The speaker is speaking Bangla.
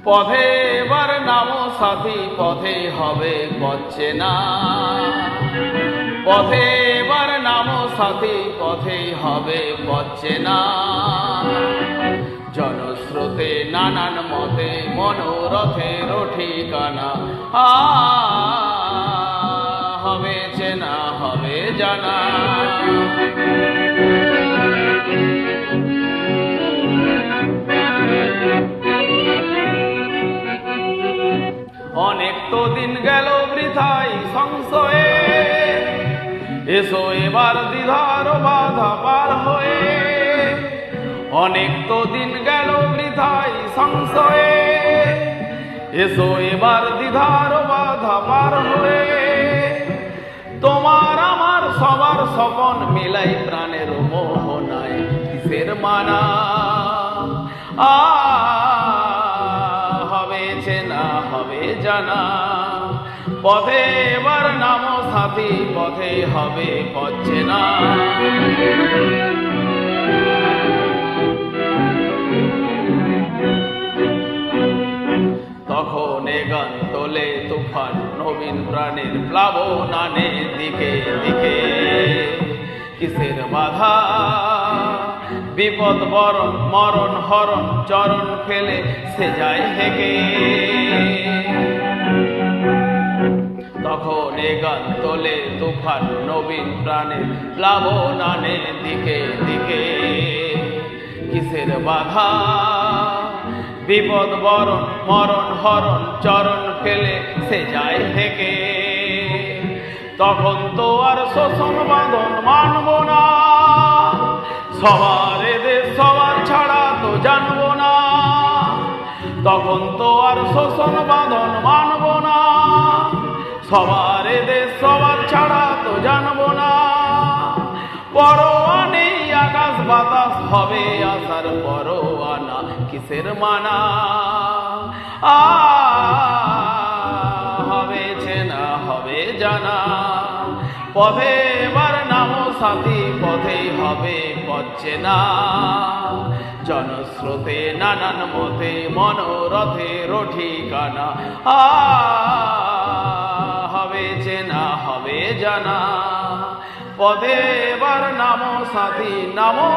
পথে এবার নামো সাথী, পথে হবে পথ চেনা। পথে এবার নামো সাথী, পথেই হবে পথ চেনা। জনস্রোতে নানান মতে মনোরথের ঠিকানা, হবে চেনা হবে জানা। অনেক তো দিন গেল বৃথাই সংশয়ে, এসো এবার দ্বিধার বাধা পার হয়ে। অনেক তো দিন গেল বৃথাই সংশয়ে, এসো এবার দ্বিধার বাধা পার হয়ে। তোমার আমার সবার স্বপন মিলাই প্রাণের মোহনায়, কিসের মানা হবে চেনা হবে জানা। পথে এবার নামো সাথী, পথে হবে পথ চেনা। তখন এ গান তোলে তুফান নবীন প্রাণের প্লাবনানে দিকে দিকে। কিসের বাধা বিপদ বরণ মরণ হরণ চরণ ফেলে সে যায় হেগে। তখন এ গান তোলে তুফান নবীন প্রাণের প্লাবনানে দিকে দিকে। কিসের বাধা বিপদ বরণ মরণ হরণ চরণ ফেলে সে যায় থেকে। তখন তো আর শোষণ বাঁধন মানব না, সবার এদের সবার ছাড়া তো জানব না। তখন তো আর শোষণ বাঁধন মানব না, সবার এদের সবার ছাড়া তো জানব না। পরোয়া নেই আকাশ বাতাস হবে আসার পরোয়ানা, কিসের মানা হবে চেনা হবে জানা। পথে এবার নামো সাথী, পথেই হবে পথ চেনা। জনস্রোতে নানান মতে মনোরথের ঠিকানা, হবে চেনা হবে জানা। পথে এবার নামো সাথী নামো।